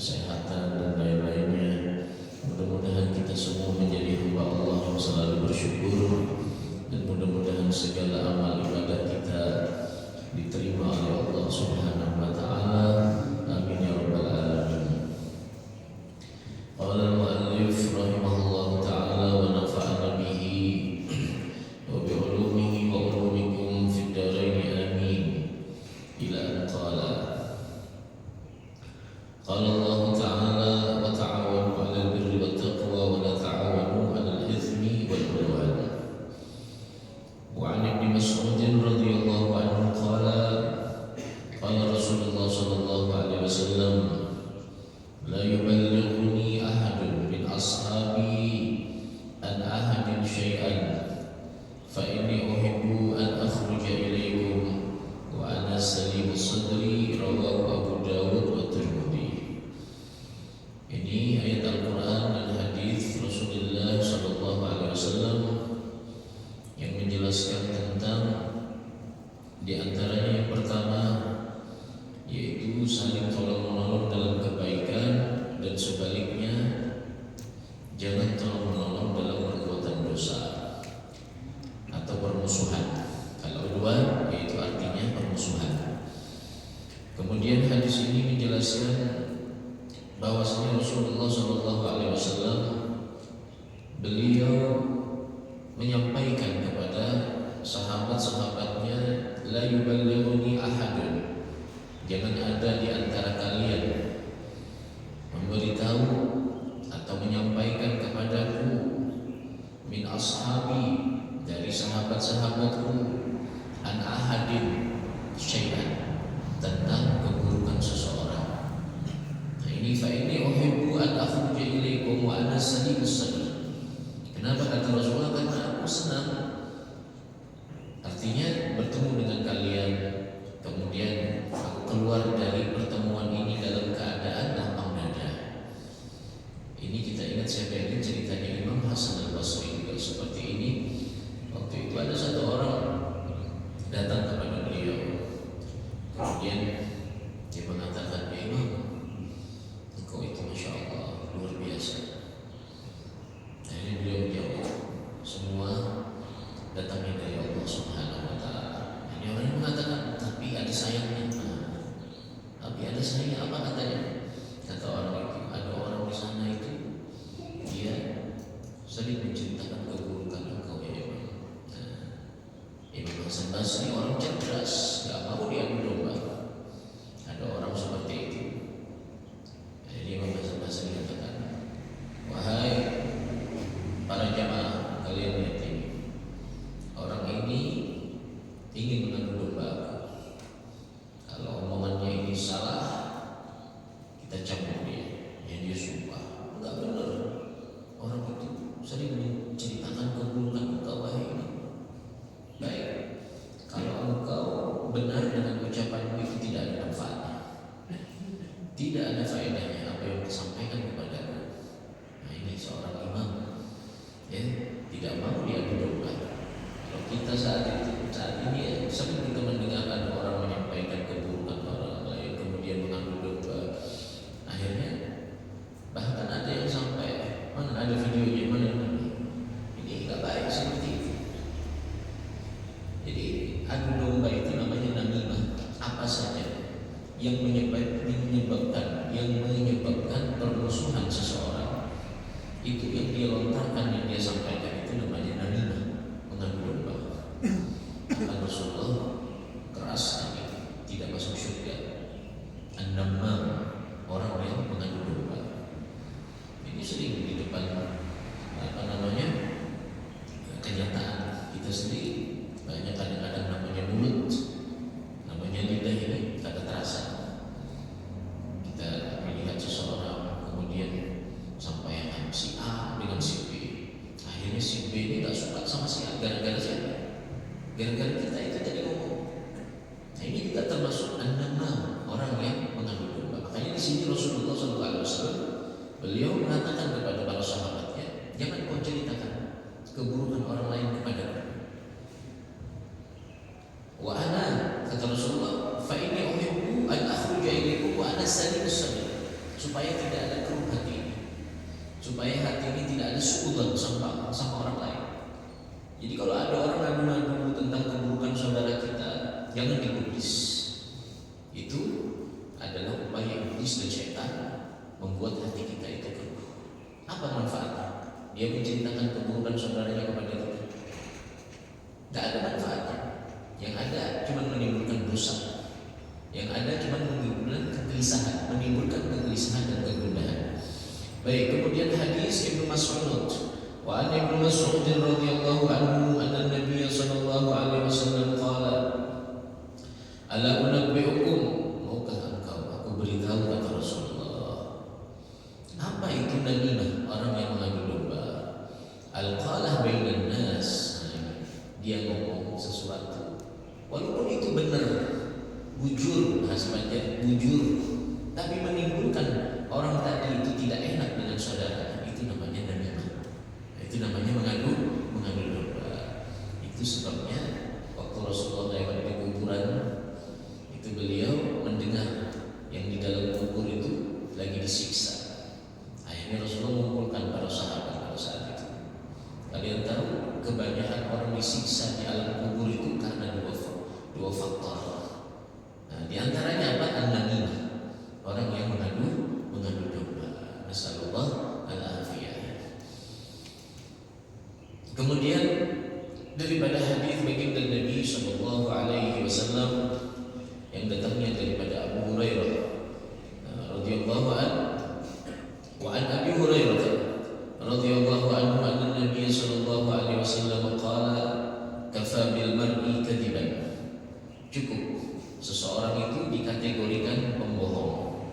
kesehatan dan lain-lainnya. Mudah-mudahan kita semua menjadi hamba Allah yang selalu bersyukur, dan mudah-mudahan segala amal ibadah kita diterima oleh Allah Subhanahu wa taala. Amin ya rabbal alamin. Qala al-muallif rahimahullahu taala wa nafa'ana bihi wa bi ulumihi wa ulumikum fid dharain amin. Ila an qala Allah ta'ala wa ta'awanu 'alal birri wat taqwa wa la ta'awanu 'alal itsmi wal 'udwan. Wa 'an Ibnu Mas'ud radhiyallahu anhu qala Rasulullah sallallahu alaihi wasallam la yuballighuni ahadun min ashabi an ahadin syai'an fa inni uhibbu an akhruja ilaykum wa ana salimus sadri. Rawahu Abu Dawud wa Tirmidzi. Ini ayat Al-Quran dan hadis Rasulullah sallallahu alaihi wasallam yang menjelaskan tentang di antaranya yang pertama yaitu saling tolong-menolong dalam kebaikan, dan sebaliknya jangan tolong-menolong dalam perbuatan dosa atau permusuhan. Kalau dua yaitu artinya permusuhan. Kemudian hadis ini menjelaskan bahwasanya Rasulullah sallallahu alaihi wasallam beliau menyampaikan kepada sahabat-sahabatnya, la yuballighuni ahadun, jangan ada di antara kalian memberitahu atau menyampaikan kepadaku min ashabi, dari sahabat-sahabatku, an ahadin syai'an, tentang keburukan seseorang. Nah ini fa inni uhibbu an akhruja ilaikum wa ana salimus sadr. Kenapa kata Rasulullah? Karena aku senang, artinya bertemu dengan kalian, kemudian aku keluar dari pertemuan ini dalam keadaan lapang dada. Ini kita ingat siapa ini, ceritanya Imam Hasan al-Basri juga seperti ini. Waktu itu ada satu orang datang kepada beliau, kemudian dia mengatakan, ya Imam, engkau itu Masya Allah luar biasa. Akhirnya beliau menjawab, semua datangnya dari Allah Subhanahu wa taala. Ini orang yang mengatakan, tapi ada sayangnya. Tapi ada sayangnya apa katanya? Kata orang itu, ada orang di sana itu dia sering menceritakan keburukan engkau ya Imam. Imam Hasan Basri orang cerdas, gak mau diadu domba. Ada orang seperti itu. Jadi Imam Hasan Basri katakan, wahai para jamaah, kalian lihat ini, orang ini ingin mengadu domba. Kalau omongannya ini salah, kita cabut dia. Ya dia sumpah, enggak benar. Orang itu sering menceritakan keburukan engkau wahai ini. Baik, kalau engkau benar dengan ucapanmu itu tidak ada manfaatnya, tidak ada faedahnya apa yang disampaikan kepadamu. Nah ini seorang imam, ya, tidak mau diadu domba. Kalau kita saat ini ya, sering kita mendengar ada orang menyampaikan keburukan orang lain kemudian mengadu domba. Akhirnya bahkan ada yang sampai, mana ada videonya, mana ini nggak baik seperti itu. Jadi adu domba itu namanya namimah. Apa saja yang menyebabkan permusuhan seseorang, itu yang dia lontarkan, yang dia sampaikan, itu namanya namimah, mengadu domba. Maka Rasulullah keras sekali, tidak masuk surga. An-namam, orang yang mengadu domba. Ini sering di depan kenyataan kita sendiri. Banyak kadang-kadang namanya mulut, namanya lidah ini kada terasa. Kita melihat seseorang kemudian sampaikan si A dengan si B. Akhirnya si B ini gak suka sama si A. Gara-gara siapa? Gara-gara kita itu tadi ngomong. Nah ini juga termasuk an-namam, orang yang mengadu domba. Makanya di sini Rasulullah SAW beliau mengatakan kepada para sahabatnya, jangan kau ceritakan keburukan orang lain kepadaku. Wa ana, kata Rasulullah, fa inni uhibbu an akhruja ilaikum wa ana salimus sadr, supaya suzon sama orang lain. Jadi kalau ada orang ngadu-ngadu tentang keburukan saudara kita, jangan dipublis. Itu adalah upaya iblis dan syaitan membuat hati kita itu keruh. Apa manfaatnya? Dia menceritakan keburukan saudaranya kepada kita. Tidak ada manfaatnya. Yang ada cuma menimbulkan dosa. Yang ada cuma menimbulkan kegelisahan dan kegundahan. Baik, kemudian hadis Ibnu Mas'ud. Wa an Ibnu Mas'ud radhiyallahu anhu anna Nabiy sallallahu alaihi wasallam qala: "Ala unabbiukum?" Maukah engkau aku beritahu, kata Rasulullah, apa itu namimah, orang yang mengadu domba? Al-qalah bainan nas. Dia ngomong sesuatu walaupun itu benar, bujur, bahasanya bujur, tapi menimbulkan orang tadi itu tidak enak dengan saudara, itu namanya namimah. Itu namanya mengadu domba. Itu sebabnya waktu Rasulullah lewat di kuburan itu, beliau mendengar yang di dalam kubur itu lagi disiksa. Akhirnya Rasulullah mengumpulkan para sahabat pada saat itu. Kalian tahu kebanyakan orang disiksa di alam kubur itu karena dua faktor. Nah, di antaranya apa? An-namimah, orang yang mengadu domba. Nasallallahu al-afiyah. Kemudian daripada hadis baginda Nabi sallallahu alaihi wasallam yang datangnya daripada Abu Hurairah radhiyallahu anhu, wa an Abi Hurairah radhiyallahu anhu anna Nabi sallallahu alaihi wasallam qala: "Kafa bil mar'i kadiban." Cukup seseorang itu dikategorikan pembohong.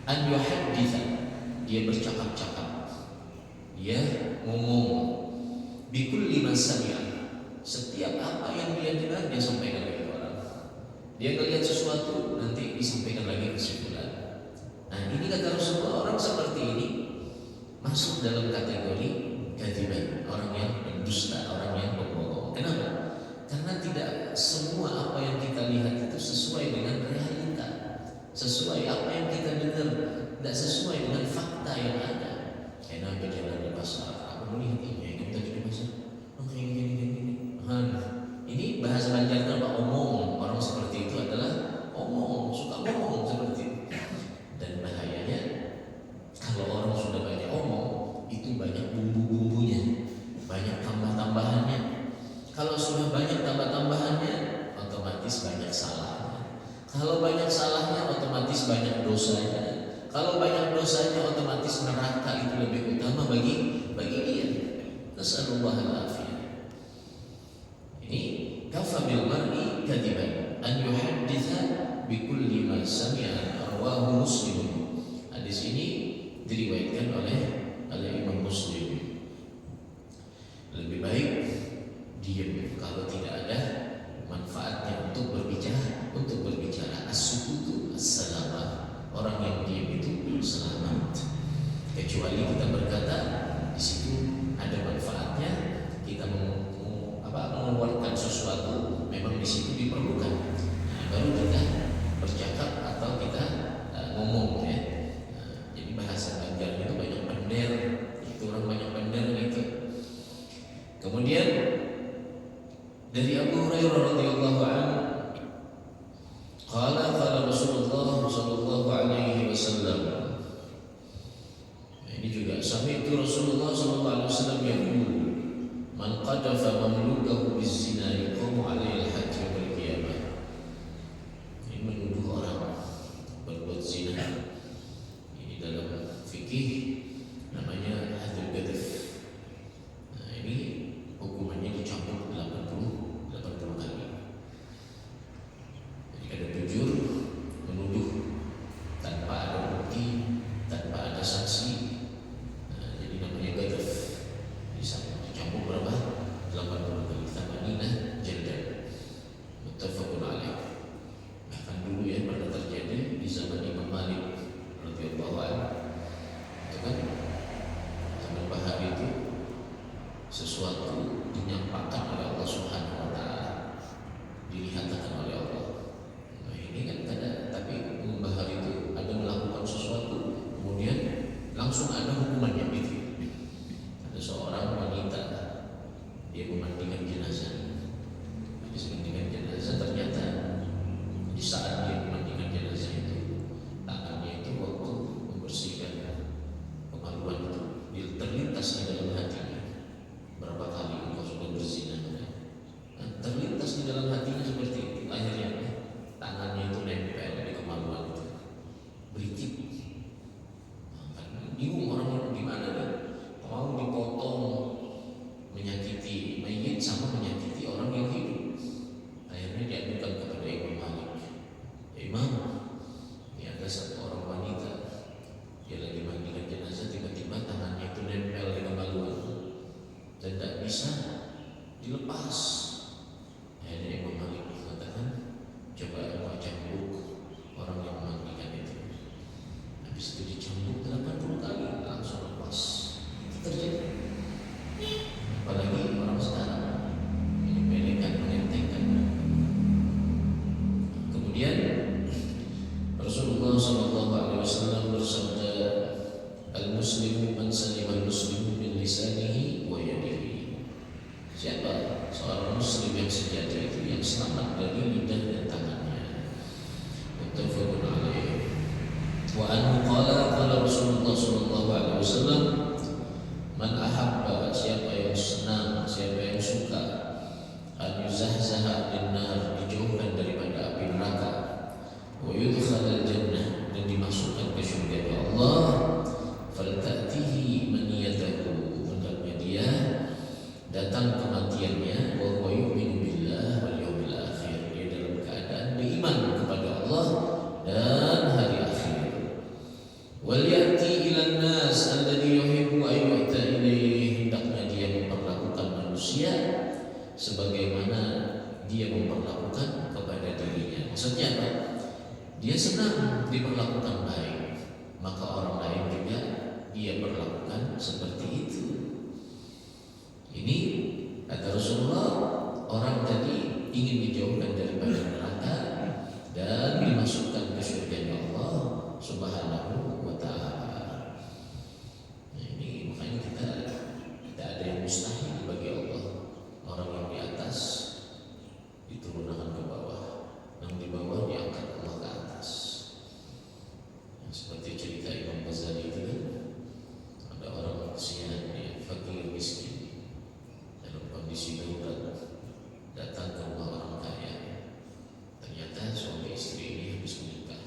An yuhadditha, dia bercakap-cakap, dia ngomong, bikulli ma sami'a, setiap apa yang dia dengar dia sampaikan kepada orang. Dia melihat sesuatu nanti disampaikan lagi kesimpulan. Nah, ini kata Rasulullah, orang seperti ini masuk dalam kategori kadiban, orang yang berdusta, orang yang pembohong. Kenapa? Karena tidak semua apa yang kita lihat itu sesuai dengan realita, sesuai apa yang kita dengar, tidak sesuai dengan fakta yang ada. Enak berjalan di pasar, aku melihat ini, kita di pasar, gini. Ini bahasa Banjar apa? Omong. Orang seperti itu adalah omong, suka ngomong seperti itu. Dan bahayanya kalau orang sudah banyak omong, itu banyak bumbu-bumbunya, banyak tambah-tambahannya. Kalau sudah banyak tambah-tambahannya, otomatis banyak salahnya. Kalau banyak salahnya, otomatis banyak dosanya. Kalau banyak dosanya, otomatis neraka itu lebih utama bagi dia. Nasallallahu al-afiyah. Ini kafa bil mar'i kadiban an yuhadditha bi kulli ma sami'a, rawahu Muslim. Hadis ini diriwayatkan oleh Imam Muslim. Lebih baik diam kalau tidak ada manfaatnya untuk berbicara. As-sukutu as-salamah, orang yang diam itu selamat. Kecuali kita berkata di situ ada manfaatnya, kita mengeluarkan sesuatu, memang di situ diperlukan. Nah, baru kita bercakap atau kita ngomong ya. Jadi bahasa Banjar itu banyak pender, itu orang banyak pender gitu. Kemudian dari Abu Hurairah radhiyallahu anhu, qala Rasulullah sallallahu alaihi wasallam. Ini juga sami'tu Rasulullah sallallahu alaihi wasallam yaqul: "Man qadafa mamlukahu bizina yaqumu alaihi al-hajj wal qiyamah." Ini menuduh orang berbuat zina. Ini dalam fikih namanya hadul gadaf. Nah, ini hukumannya dicampur 80 kali. Jadi ada jujur, menuduh tanpa ada bukti, tanpa ada saksi. Nah, jadi namanya gadaf. Dicampur berapa? 80 kali. Tamanina jaldan. Muttafaqun alaih. Bahkan dulu ya pernah terjadi di zaman Imam Malik radhiyallahu anhu. Itu kan zaman Bahari itu sesuatu dinyampakan oleh Allah Subhanahu wa taala, dilihatkan oleh Allah. Nah, ini kan ada, tapi Bahari itu ada melakukan sesuatu, kemudian langsung ada hukumannya gitu. Ada seorang dan tidak bisa dilepas. Akhirnya Imam Malik mengatakan, coba mau cambuk orang yang memandikan itu. Habis itu dicambuk 80 kali langsung lepas. Itu terjadi. Apalagi orang sekarang menyepelekan, mengentengkan. Kemudian Rasulullah SAW bersabda, al-muslimu man salima al-muslimu min lisanihi wa yadihi. Siapa seorang muslim yang sejati itu yang selamat dari lidah dan tangannya. Muttafaqun alaih. Wa anhu qala Rasulullah SAW, man ahabba, siapa yang senang, siapa yang suka, an yuzahzaha bin nar, dijauhkan daripada api neraka, wa yudkhala al-jannah, dan dimasukkan ke surga Allah, falta'tihi maniyatahu, hendaknya dia datang kematiannya, wa huwa yu'minu billah wal yawmil akhir, dia dalam keadaan beriman kepada Allah dan hari akhir. Wal ya'ti ilan nas alladhi yuhibbu an yu'ta ilayhi, hendaknya dia memperlakukan manusia sebagaimana dia memperlakukan kepada dirinya. Maksudnya apa? Dia senang diperlakukan baik, maka orang lain juga dia perlakukan seperti itu. Ini kata Rasulullah, orang tadi ingin dijauhkan daripada neraka dan dimasukkan ke surganya Allah Subhanahu wa ta'ala. Nah, ini makanya kita tidak ada yang mustahil bagi Allah. Orang yang di atas diturunkan ke bawah, yang di bawah diangkat Allah ke atas. Seperti cerita Imam Ghazali itu kan, ada orang kesian, dia fakir miskin dalam kondisi darurat, datang ke rumah orang kaya. Ternyata suami istri ini habis menikah,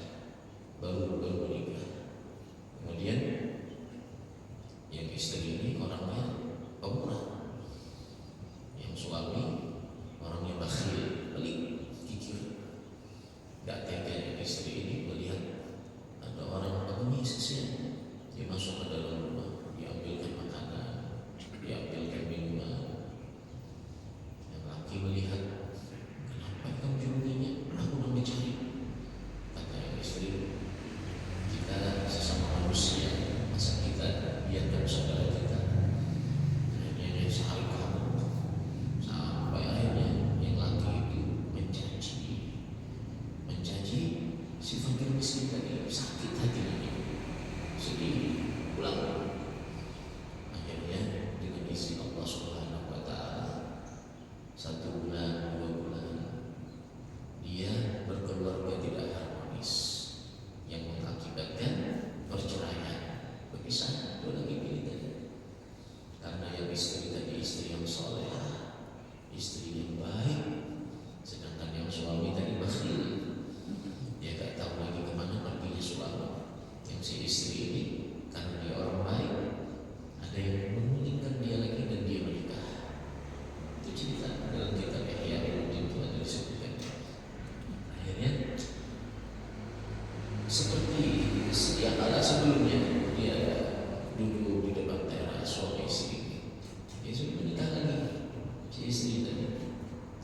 baru menikah. Kemudian yang istri ini orangnya pemurah, yang suami orangnya bakhil, pelit, kikir. Gak tega istri ini melihat ada orang pengemis kesian, dia masuk ke dalam rumah, diambilkan makanan, diambilkan minuman. Yang laki melihat, kenapa kamu jurunginya? Aku mau mencari. Kata yang istri, kita sesama manusia, masa kita biarkan saudara kita hanya sehari kamu. Sampai akhirnya yang laki itu mencaci si fakir miskin tadi, sakit hatinya, sedih, pulang. Akhirnya dengan izin Allah Subhanahu wa ta'ala, 1 bulan, 2 bulan dia berkeluarga tidak harmonis, yang mengakibatkan perceraian, berpisah. Dua lagi pilih tadi, karena yang istri tadi istri yang soleh, istri yang baik, sedangkan yang suami tadi bakhil. Dia tak tahu lagi kemana perginya suami. Yang si istri ini karena dia orang baik, ada yang menginginkan dia lagi dan dia menikah. Itu cerita dalam kitab Ihya Ulumuddin itu ada disebutkan. Akhirnya seperti setiap kala sebelumnya, dia duduk di depan teras suami istri. Dia sudah menikah lagi si istri tadi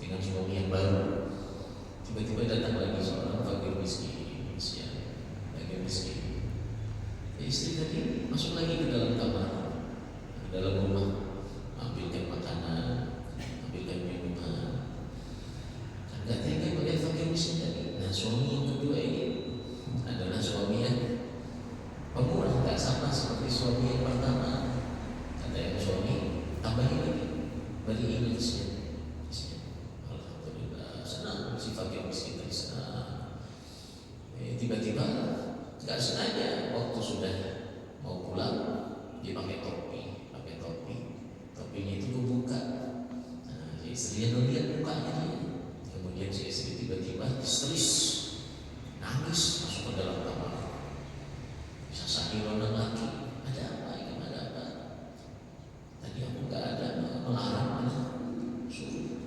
dengan suami yang baru. Tiba-tiba datang lagi seorang fakir miskin, fakir miskin. Istri tadi masuk lagi ke dalam kamar, ke dalam rumah, ambilkan makanan, ambilkan minuman. Enggak tega melihat fakir miskin tadi. Nah, suami yang kedua ini adalah suami yang pemurah, tak sama seperti suami yang pertama. Kata yang suami, tambahin lagi, beri ini kesian. Alhamdulillah, senang si fakir miskin tadi, senang. Tiba-tiba nggak sengaja waktu sudah mau pulang, dia pakai topi, topinya itu kebuka. Nah, si istrinya melihat mukanya dia. Kemudian si istri tiba-tiba histeris, nangis masuk ke dalam kamar. Bisa sakit orang laki, ada apa ini, ada apa? Tadi aku nggak ada melarang, suruh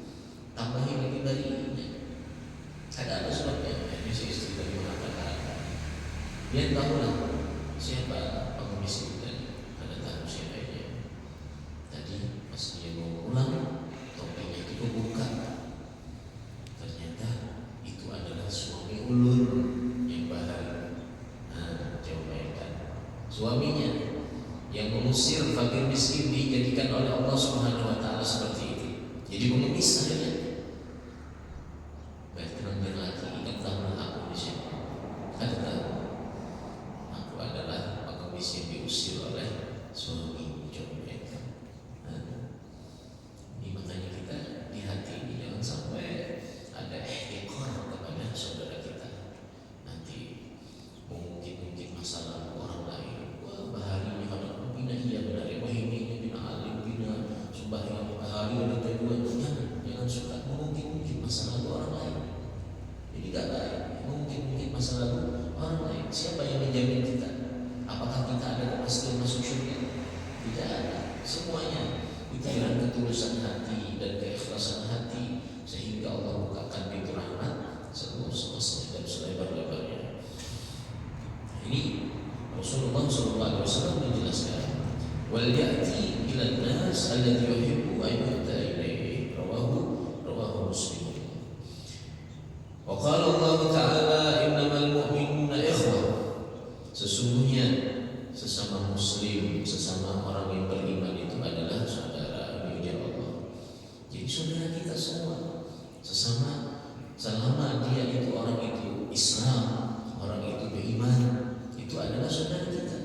tambahin lagi barinya. Ada apa sebabnya? Ini si istri tadi mengatakan, dia tahulah siapa pengemis itu tadi. Ada tahu siapa dia. Tadi pas dia mau mengusir fakir miskin dijadikan oleh Allah Subhanahu wa taala seperti itu. Jadi pengemis saja. Baik, tenang lagi, ingatlah aku di sini. Kata aku adalah pengemis yang diusir oleh suami jomblo. Ini makanya kita di hati ini jangan sampai ada ihtiqar kepada saudara kita. Nanti mungkin masa lalu orang lain, wah baharinya kalau bina iya benar ya, wah ini bina alim, bina sembahyang bahari ada tujuan. Jangan suka mungkin masa lalu orang lain. Jadi gak baik. Mungkin masa lalu orang lain. Siapa yang menjamin kita? Apakah kita ada kepastian masuk surga? Tidak ada. Semuanya itu dengan ketulusan hati dan keikhlasan hati, sehingga Allah bukakan pintu rahmat seluas-luasnya dan selebar-lebarnya. Ini Rasulullah SAW menjelaskan, wal ya'ti ilan nas alladhi yuhibbu an yu'ta ilaihi, rawahu Muslim. Wa qala Allah Ta'ala, innamal mu'minuna ikhwah. Sesungguhnya sesama muslim, sesama orang yang beriman itu adalah saudara, ujar Allah. Jadi saudara kita semua sesama, selama dia itu orang itu Islam, orang itu beriman, itu adalah saudara kita.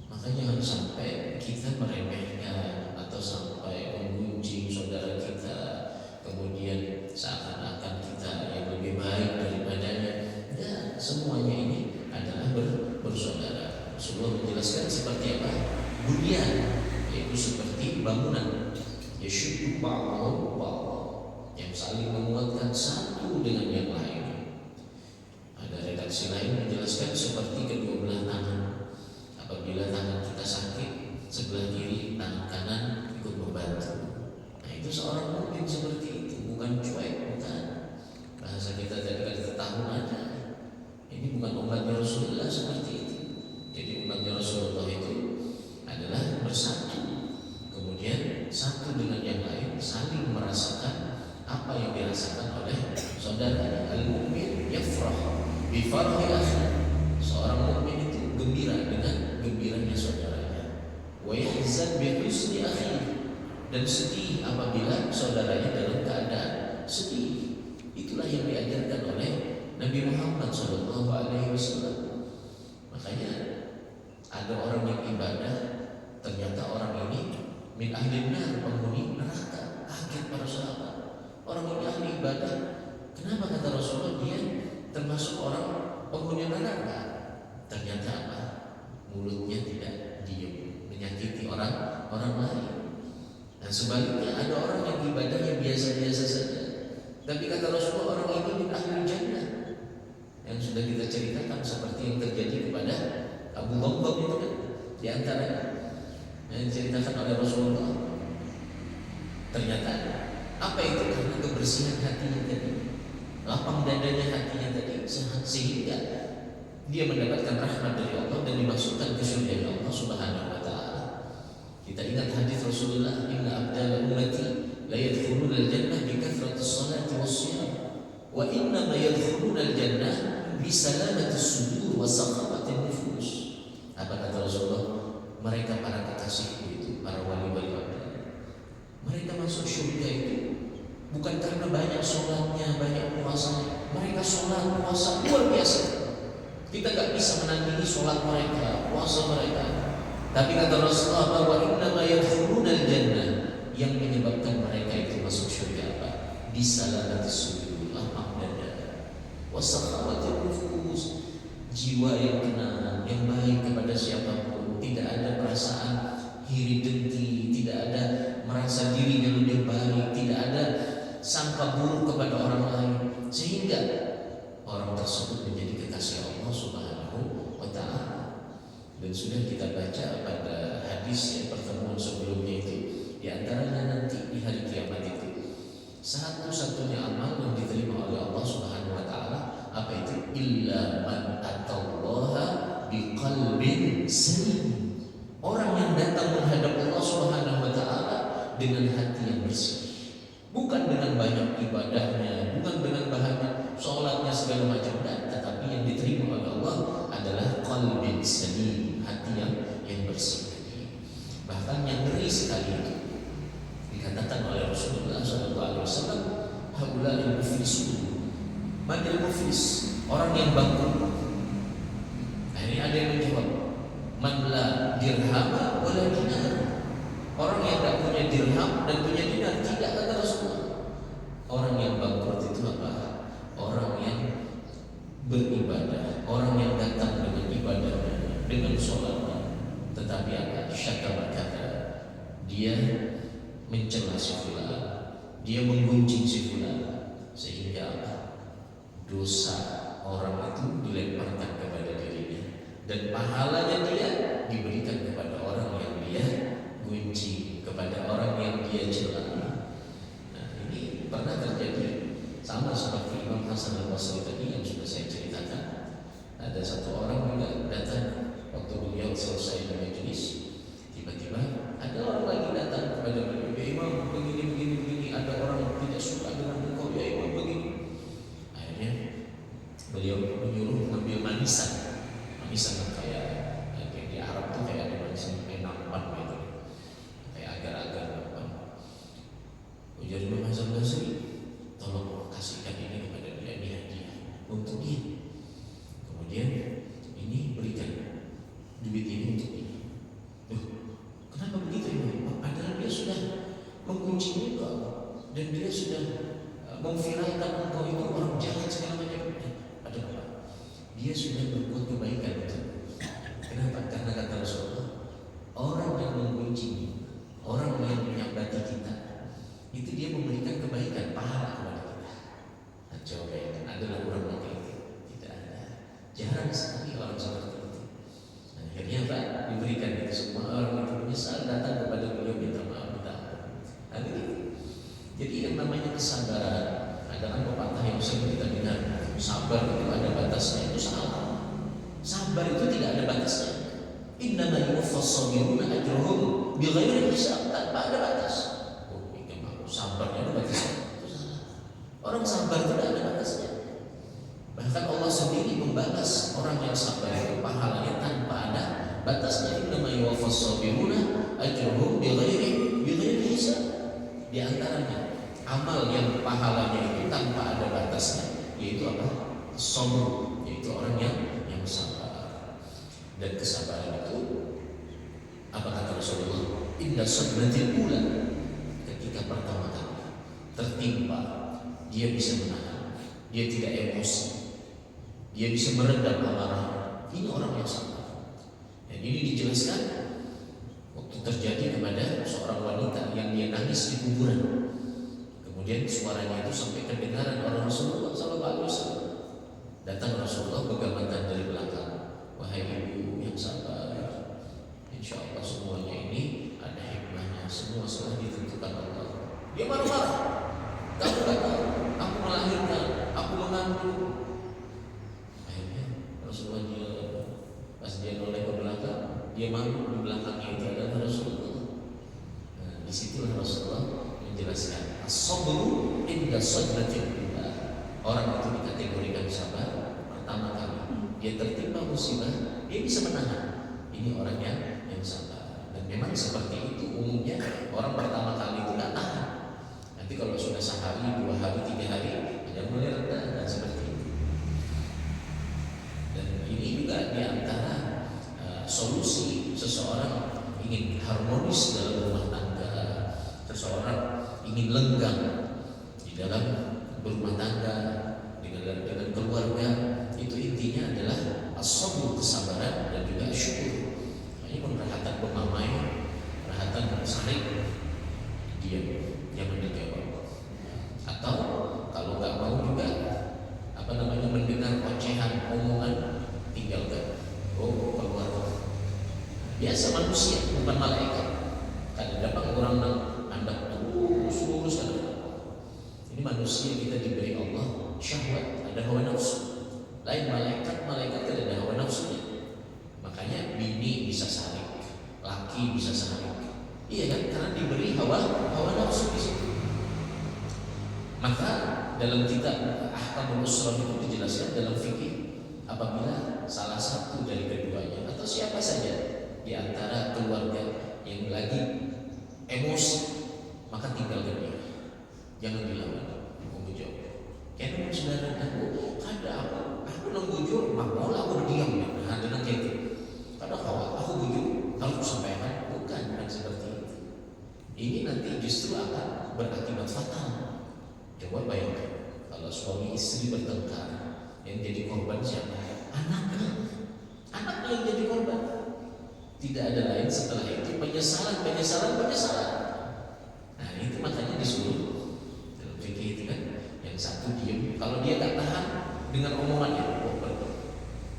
Makanya jangan sampai kita meremehkan atau sampai menggunjing saudara kita, kemudian seakan-akan kita yang lebih baik daripadanya. Ya, semuanya ini adalah bersaudara. Rasulullah menjelaskan seperti apa bunyan, yaitu seperti bangunan, yashuddu ba'dahu ba'dha, yang saling menguatkan satu dengan yang lain. Ada redaksi lain menjelaskan seperti kedua belah tangan. Apabila tangan kita sakit, sebelah kiri tangan kanan ikut membantu. Nah, itu seorang mukmin seperti itu, bukan cuek, bukan. Bahasa kita dari tahun ada. Ini bukan umatnya Rasulullah seperti itu. Jadi umatnya Rasulullah itu adalah bersatu, kemudian satu dengan yang lain, saling merasakan apa yang dirasakan oleh saudaranya. Al-mu'min yafrah bi farhi akhi. Seorang mukmin itu gembira dengan gembiranya saudaranya. Wa yahzan bi husni akhi, dan sedih apabila saudaranya dalam keadaan sedih. Itulah yang diajarkan oleh Nabi Muhammad SAW. Makanya ada orang yang ibadah, ternyata orang ini min ahli nar, penghuni neraka. Kaget para sahabat. Orang ini ahli ibadah, kenapa kata Rasulullah dia termasuk orang penghuni neraka? Ternyata apa? Mulutnya tidak diam, menyakiti orang lain. Dan sebaliknya ada orang yang ibadahnya biasa-biasa saja, tapi kata Rasulullah orang ini min ahli jannah. Yang sudah kita ceritakan seperti yang terjadi kepada Abu Bakar itu kan, di antara yang diceritakan oleh Rasulullah. Ternyata apa itu? Karena kebersihan hatinya tadi, lapang dadanya hatinya tadi, sehingga dia mendapatkan rahmat dari Allah dan dimasukkan ke surga Allah Subhanahu wa taala. Kita ingat hadis Rasulullah, inna abdal ummati la yadkhuluna al-jannah bi kathratis salati was-shiyam wa inna ma yadkhuluna al-jannah bi salamatis sudur wa sakhawatin nufus. Apa kata Rasulullah? Mereka para kekasihku itu, para wali-wali Allah, mereka masuk surga itu bukan karena banyak sholatnya, banyak puasanya. Mereka sholat, puasa luar biasa. Kita gak bisa menandingi sholat mereka, puasa mereka. Tapi kata Rasulullah bahwa inna ma yadkhuluna al-jannah, yang menyebabkan mereka itu masuk surga apa? Bisalamatis sudur, lapang dada, wa sakhawatin nufus, jiwa yang tenang, yang baik kepada siapapun, tidak ada perasaan iri dengki, tidak ada merasa dirinya lebih baik, tidak ada sangka buruk kepada orang lain, sehingga orang tersebut menjadi kekasih Allah Subhanahu wa taala. Dan sudah kita baca pada hadis yang pertemuan sebelumnya itu, di antaranya nanti di hari kiamat itu satu-satunya amal yang diterima oleh Allah Subhanahu wa taala apa itu? Illa man atallaha biqalbin salim. Orang yang datang menghadap Allah Subhanahu wa taala dengan hati yang bersih. Bukan dengan banyak ibadahnya, bukan dengan banyak sholatnya segala macam, tetapi yang diterima oleh Allah adalah qalbin salim, hati yang bersih. Bahkan yang ngeri sekali itu dikatakan oleh Rasulullah SAW, haula'il muflisun. Manil muflis, orang yang bangkrut. Akhirnya ada yang menjawab, man la dirhama wala dinar. Orang yang tidak punya dirham dan punya dinar. Tidak, kata Rasulullah. Orang yang bangkrut itu apa? Orang yang beribadah, orang yang datang dengan ibadahnya, dengan sholatnya, tetapi apa? Syakama kata, dia mencela si fulan, dia menggunjing si fulan, sehingga apa? Dosa orang itu dilemparkan kepada dirinya, dan pahalanya dia diberikan kepada orang yang dia gunjing, kepada orang yang dia cela. Nah, ini pernah terjadi sama seperti Imam Hasan al-Basri tadi yang sudah saya ceritakan. Ada satu orang juga datang waktu beliau selesai majelis, tiba-tiba ada orang lagi datang kepada beliau, ya Imam begini, ada orang tidak suka dengan engkau, ya Imam begini. Akhirnya beliau menyuruh mengambil manisan kayak di Arab tuh kayak ada manisan nampan gitu, kayak agar-agar nampan. Ujar Imam Hasan al-Basri, tolong kasihkan ini kepada dia, ini hadiah untuk dia. Kemudian ini berikan duit ini untuk dia. Loh, kenapa begitu Imam? Padahal dia sudah mengunci engkau dan dia sudah memviralkan engkau itu orang jahat segala macam. Padahal dia sudah berbuat kebaikan itu. Kenapa? Karena kata Rasulullah, orang yang mengunci, orang yang menyambati kita, itu dia memberikan kebaikan, pahala kepada kita. Nah, coba bayangkan, adalah orang yang itu? Tidak ada. Jarang sekali orang seperti itu. Nah, akhirnya Pak diberikan itu semua. Orang itu menyesal, datang kepada beliau minta maaf, minta ampun. Nah, begitu. Jadi yang namanya kesabaran, ada kan pepatah yang sering kita dengar, sabar itu ada batasnya, itu salah. Sabar itu tidak ada batasnya. Innama yuwaffas sabiruna ajruhum bighairi hisab, tanpa ada batas. Sabarnya ada batasnya, itu salah. Orang sabar tidak ada batasnya. Bahkan Allah sendiri membalas orang yang sabar itu pahalanya tanpa ada batasnya. Innama yuwaffas sabiruna ajruhum bighairi hisab. Di antaranya amal yang pahalanya itu tanpa ada batasnya, yaitu apa? Sabr, yaitu orang yang sabar. Dan kesabaran itu apa kata Rasulullah? Inna sadratil ula, ketika pertama kali tertimpa, dia bisa menahan, dia tidak emosi, dia bisa meredam amarah. Ini orang yang sabar. Dan ini dijelaskan waktu terjadi kepada seorang wanita yang dia nangis di kuburan. Kemudian suaranya itu sampai kedengaran oleh Rasulullah SAW. Datang Rasulullah bergamatan dari belakang, wahai ibu yang sabar, insya Allah semuanya ini ada hikmahnya, semua sudah ditentukan Allah. Dia marah-marah, kamu kata aku melahirkan, aku mengandung. Akhirnya Rasulullah dia, pas dia noleh ke belakang, dia malu, di belakangnya itu adalah Rasulullah. Nah, disitulah Rasulullah menjelaskan as-sabru inda sadratil ula. Orang itu dikategorikan sabar pertama kali dia tertimpa musibah, dia bisa menahan. Ini orang yang sabar. Dan memang seperti itu umumnya orang pertama kali itu tidak tahan. Nanti kalau sudah sehari, 2 hari, 3 hari, dia mulai rendah dan seperti itu. Dan ini juga diantara solusi seseorang ingin harmonis dalam rumah tangga, seseorang ingin lenggang di dalam berumah tangga dengan keluarga, itu intinya adalah as-sabr, kesabaran, dan juga syukur. Ini perhatian pemamai, perhatian saling diam, jangan dijawab. Atau kalau nggak mau juga mendengar ocehan, omongan, tinggalkan. Oh, keluar. Biasa manusia, bukan malaikat. Kadang-kadang orang anda lurus ini manusia, kita diberi Allah syahwat, ada hawa nafsu. Lain malaikat tidak ada hawa nafsunya. Makanya bini bisa sarik, laki bisa sarik. Iya kan? Karena diberi hawa nafsu di situ. Maka dalam kitab Ahkamul Usrah itu dijelaskan dalam fikih, apabila salah satu dari keduanya atau siapa saja di antara keluarga yang lagi emosi, maka tinggalkan dia, jangan dilawan. Karena saudara aku, kadang aku nunggu mau aku berdiam ya, nah dengan kayak gitu. Kadang kalau aku bujur harus sampaikan, bukan seperti itu. Ini nanti justru akan berakibat fatal. Coba bayangkan kalau suami istri bertengkar, yang jadi korban siapa? Anaknya yang jadi korban. Tidak ada lain setelah itu penyesalan. Nah itu makanya disuruh dalam fikih itu kan. Yang satu diam, kalau dia tak tahan dengan omongannya,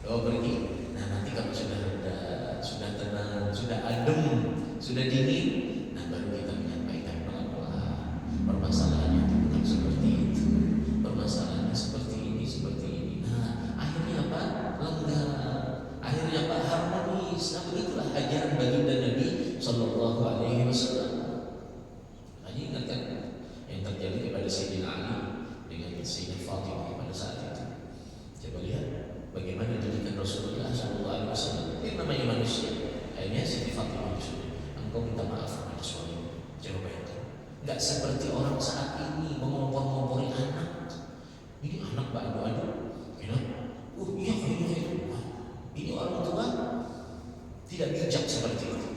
pergi. Nah nanti kalau sudah reda, sudah tenang, sudah adem, sudah dingin, nah baru kita menyampaikan pelan-pelan. Permasalahannya itu bukan seperti itu, permasalahannya seperti ini. Nah akhirnya apa? Lenggang, akhirnya apa? Harmonis. Nah begitulah ajaran baginda Nabi Sallallahu Alaihi Wasallam. Hanya ingatkan yang terjadi kepada Sayyidina Ali dengan Sayyidah Fatimah pada saat itu. Coba lihat bagaimana didikan Rasulullah SAW. Ini namanya manusia. Akhirnya Sayyidah Fatimah disuruh, engkau minta maaf kepada suami. Coba bayangkan, nggak seperti orang saat ini mengompor-ngompori anak. Ini anak adu-adu, iya kayaknya itu. Ini orang tua tidak bijak seperti itu.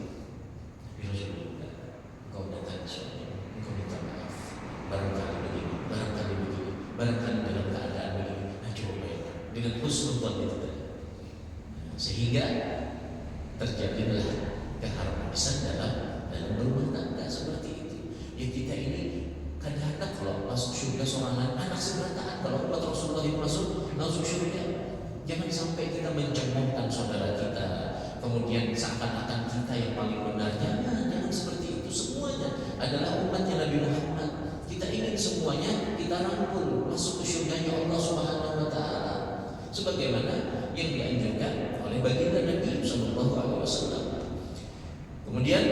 Rasulullah, engkau datang suami, engkau minta maaf. Barangkali begini, barangkali dalam keadaan begini. Nah coba ya, dengan husnul dzan itu tadi, sehingga terjadilah keharmonisan dalam berumah tangga seperti itu. Ya kita ini kadang-kadang kalau masuk surga seorang anak seberatan, kalau buat Rasulullah itu masuk surga, jangan sampai kita mencemoohkan saudara kita, kemudian seakan-akan kita yang paling benar. Jangan seperti itu. Semuanya adalah umatnya Nabi Muhammad. Kita ingin semuanya kita rangkul masuk ke surganya Allah Subhanahu wa taala sebagaimana yang dianjurkan oleh baginda Nabi sallallahu alaihi wasallam. Kemudian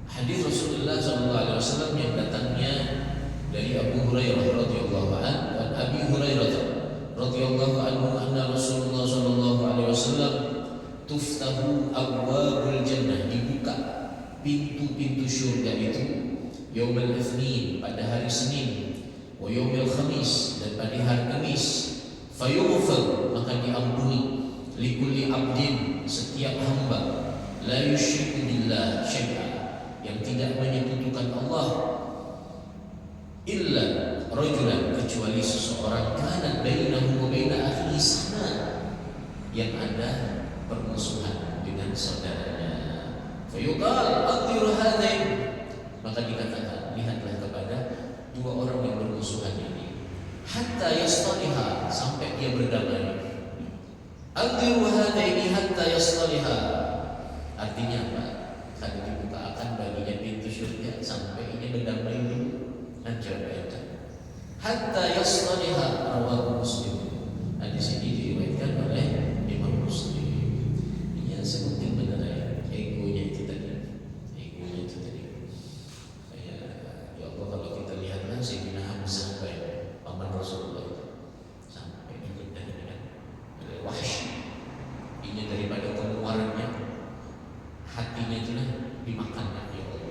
hadis Rasulullah sallallahu alaihi wasallam yang datangnya dari Abu Hurairah radhiyallahu anhu, dan Abi Hurairah radhiyallahu anhu anna Rasulullah sallallahu alaihi wasallam tuftahu abwabul jannah, dibuka pintu-pintu surga itu Yaumul Itsnin, pada hari Senin, wa Yaumil Khamis, dan pada hari Kamis. Fayughfar, maka diampuni, likulli abdin, setiap hamba, la yusyriku billah syai'an, yang tidak menyekutukan Allah, illa rajulan, kecuali seseorang, kana bainahu wa baina akhihi sana, yang ada permusuhan dengan saudaranya. Fayuqal adhiru hadain, maka dikatakan, lihatlah kepada dua orang yang bermusuhan ini, hatta yastaliha, sampai dia berdamai. Adhiru hadaini hatta yastaliha, artinya apa? Karena dibuka akan baginya pintu surga sampai ini berdamai dulu. Dan jawabannya hatta yastaliha, rawahu Muslim. Hadis ini diriwayatkan oleh Imam Muslim. Ini seperti benar ya, egonya itu tadi. Ya Allah, kalau kita lihatlah Sayyidina Hamzah paman Rasulullah sampai dibedah dengan Wahsy. Ini daripada pengeluarannya, hatinya itulah dimakan ya Allah.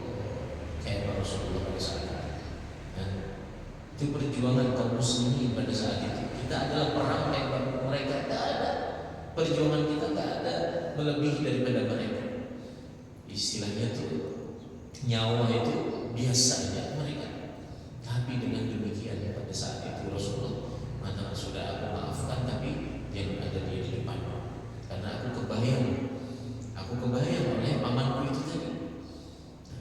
Kayak Rasulullah pada saat itu. Itu perjuangan kaum muslimin pada saat itu. Kita adalah perang kayak mereka, tidak ada. Perjuangan kita tidak ada melebihi daripada mereka. Istilahnya itu nyawa itu biasa saja mereka. Tapi dengan demikian pada saat itu Rasulullah mengatakan, sudah aku maafkan, tapi jangan ada dia di depan. Karena aku kebayang oleh pamanku itu tadi.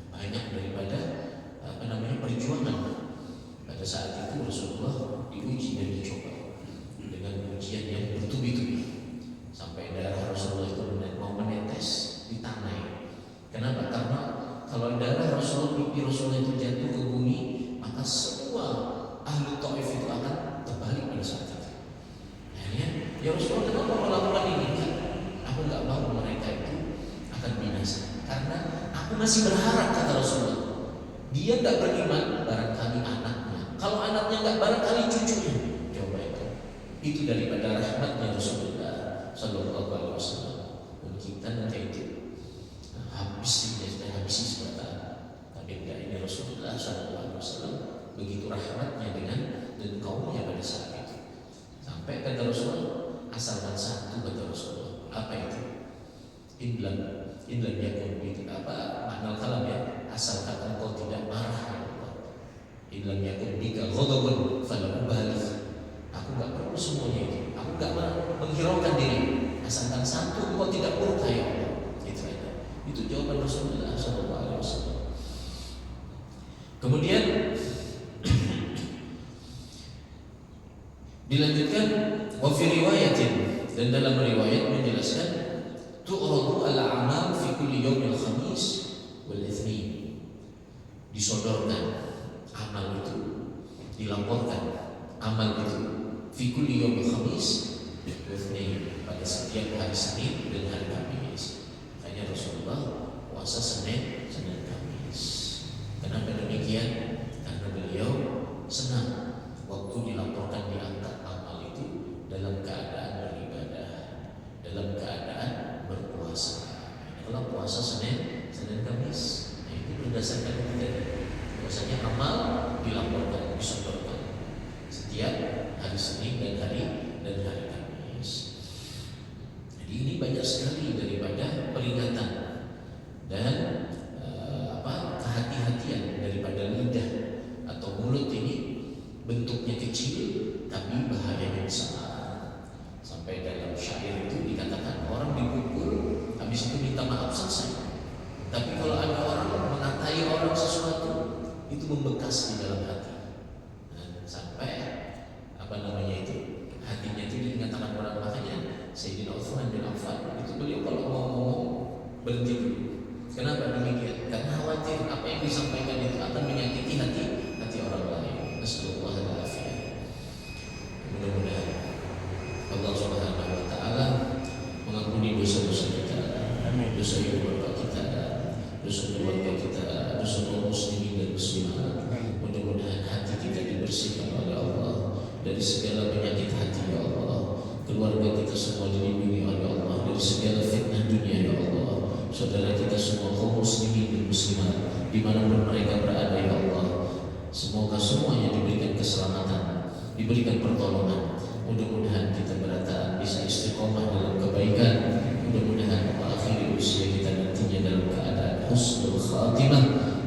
Banyak daripada perjuangan. Pada saat itu Rasulullah diuji dan dicoba dengan ujian yang bertubi-tubi, sampai darah Rasulullah itu mau menetes di tanah. Kenapa? Karena kalau darah pipi Rasulullah itu jatuh ke bumi, maka semua ahli Taif itu akan terbalik pada saat itu. Akhirnya, ya Rasulullah, kenapa melakukan ini? Aku nggak mau mereka itu akan binasa, karena aku masih berharap, kata Rasulullah. Dia nggak beriman, barangkali anaknya. Kalau anaknya nggak, barangkali cucunya. Coba itu daripada rahmatnya Rasulullah Sallallahu Alaihi Wasallam. Dan kita nanti itu habis dia habisi sebentar. Tapi enggak, ini Rasulullah SAW begitu rahmatnya dengan dan kaumnya pada saat itu. Sampai kata Rasul, asalkan satu kata Rasulullah. Apa itu? Inlam yakun gitu. Apa makna kalam ya? Asalkan engkau tidak marah ya Allah. Inlam yakun bika ghadabun fala ubali. Aku enggak perlu semuanya itu. Aku enggak menghiraukan diri. Asalkan satu engkau tidak murka ya Allah. Itu aja. Itu jawaban Rasulullah SAW. Kemudian dilanjutkan wa fi riwayatin, dan dalam riwayat menjelaskan tu'radu al-a'mal fi kulli yaumil khamis wal itsnin. Disodorkan amal itu, dilaporkan amal itu fi kulli yaumil khamis wal itsnin, pada setiap hari Senin dan hari Kamis. Makanya Rasulullah puasa Senin Kamis. Kenapa demikian? Karena beliau senang waktu dilaporkan diangkat amal itu dalam keadaan beribadah, dalam keadaan berpuasa. Kalau puasa Senin Kamis, nah itu berdasarkan kita. Biasanya amal dilaporkan, disodorkan setiap hari Senin dan hari Kamis. Jadi ini banyak sekali daripada peringatan dan kehati-hatian daripada lidah atau mulut ini. Bentuknya kecil tapi bahayanya besar. Sampai dalam syair itu dikatakan orang dipukul habis itu minta maaf selesai. Tapi kalau ada orang mengatai orang sesuatu, itu membekas di dalam hati. Dan sampai hatinya itu dikatakan orang, makanya Sayyidina Utsman bin Affan itu beliau kalau mau ngomong berhenti dulu. Kenapa demikian? Karena khawatir apa yang disampaikan itu akan menyakiti hati orang lain. Nasallallahu alaihi wasallam. Mudah-mudahan Allah Subhanahu wa taala mengampuni dosa-dosa kita, dosa ibu bapak kita, dosa keluarga kita, dosa kaum muslimin dan muslimat. Mudah-mudahan hati kita dibersihkan oleh Allah dari segala penyakit hati ya Allah. Keluarga kita semua dilindungi oleh Allah dari segala fitnah dunia ya Allah. Saudara kita semua kaum muslimin dan muslimat dimanapun mereka berada ya Allah, semoga semuanya diberikan keselamatan, diberikan pertolongan. Mudah-mudahan kita berataan bisa istiqomah dalam kebaikan. Mudah-mudahan mengakhiri usia kita nantinya dalam keadaan husnul khatimah.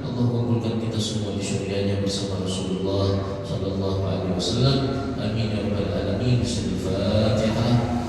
Allah kumpulkan kita semua di syurganya bersama Rasulullah sallallahu alaihi wasallam. Amin ya rabbal alamin. Al-Fatihah.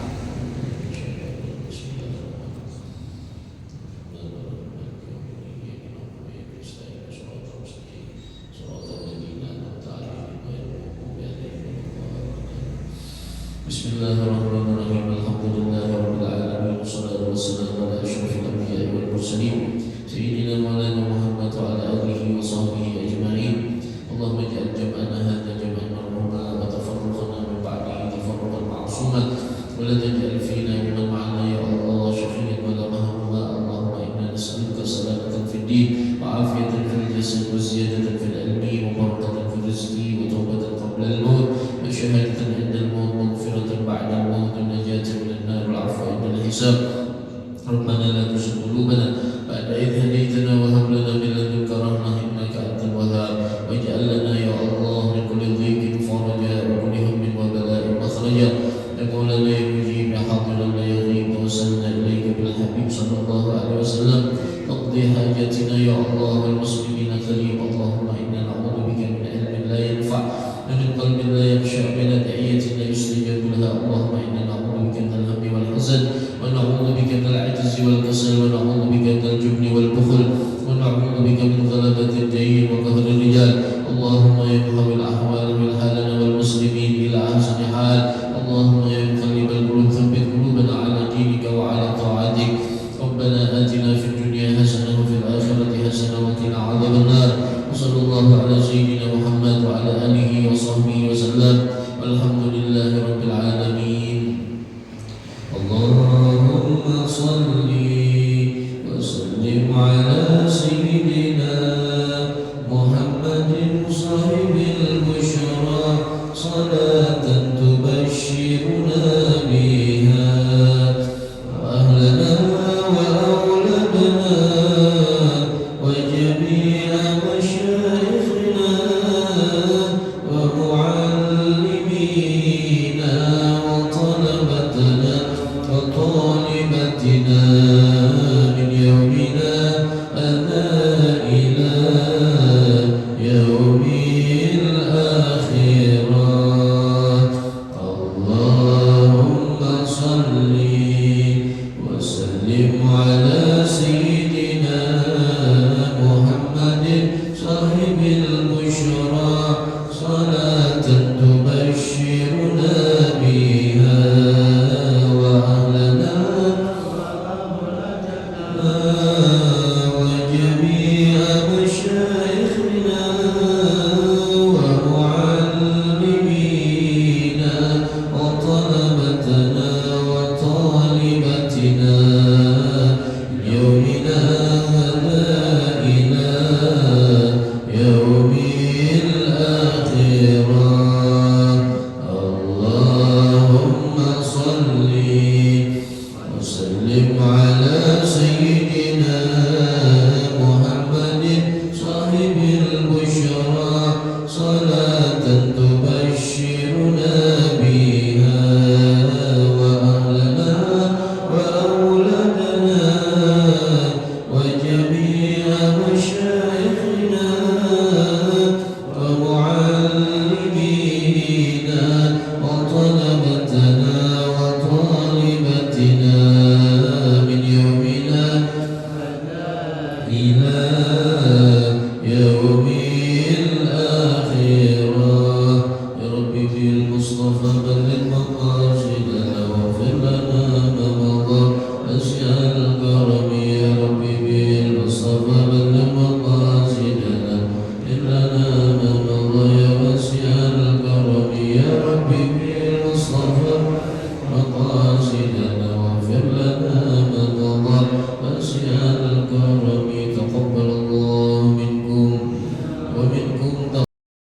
Bismillahirrahmanirrahim. Alhamdulillahirabbil alamin. Wassalatu wassalamu ala asyrofil anbiya'i wal mursalin sayyidina maulana Muhammad wa ala alihi wa sahbihi ajma'in. Allahumma ij'al jam'ana hadza jam'an marhuma wa tafarruqana min ba'dihi tafarruqan ma'suman wa la taj'al fina mimman ma'ana ya Allah shafi'an wa la mahmuma. Allahumma inna nas'aluka salamatan fid din wa 'afiyatan fil jasad wa ziyadatan fil ilmi wa barakatan fil rizqi wa tawbatan qabla al-maut wa syahadatan 'inda al-maut wa maghfiratan ba'da al-maut wa najatan min an-nar wal 'afwa 'inda al-hisab. Rabbana la tuzigh qulubana ba'da idh hadaytana wa hab lana min ladunka rahmah innaka antal wahhab waj'al lana ya Allah min kulli dhiqin faraja wa kulli hammin wa bala'in makhraja. Ya Maulana ya Mujib ya Hadiran la yaghib, tawassalna ilayka bil habib sallallahu alaihi wasallam taqdi hajatina ya Allah wal muslimina karim. Allahumma inna na'udzu bika min ilmin la yanfa' wa min qalbin la yakhsha' wa min ad'iyatin la yustajabu laha. Allahumma inna na'udzu bika min al-hammi wal hazan wa na'udzu bika min al-'ajzi wal kasal wa na'udzu bika min al-jubni wal bukhl wa na'udzu bika min ghalabati ad-dayn wa qahri ar-rijal. Allahumma ya muhawwil ahwal bil halana wal muslimin ila ahsani hal. Allahumma ya muqallibal qulub thabbit qulubana ala dinika wa ala ta'atik. Rabbana atina fid dunya hasanah wa fil akhirati hasanah wa qina adzaban nar. Wa sallallahu ala sayyidina Muhammad wa ala alihi wa sahbihi wa sallam. Walhamdulillahi rabbil alamin. Allahumma salli wa sallim ala sayyidina Muhammadin sahibil busyra salatan tubashshiruna biha wa ahlana wa awladana آمنوا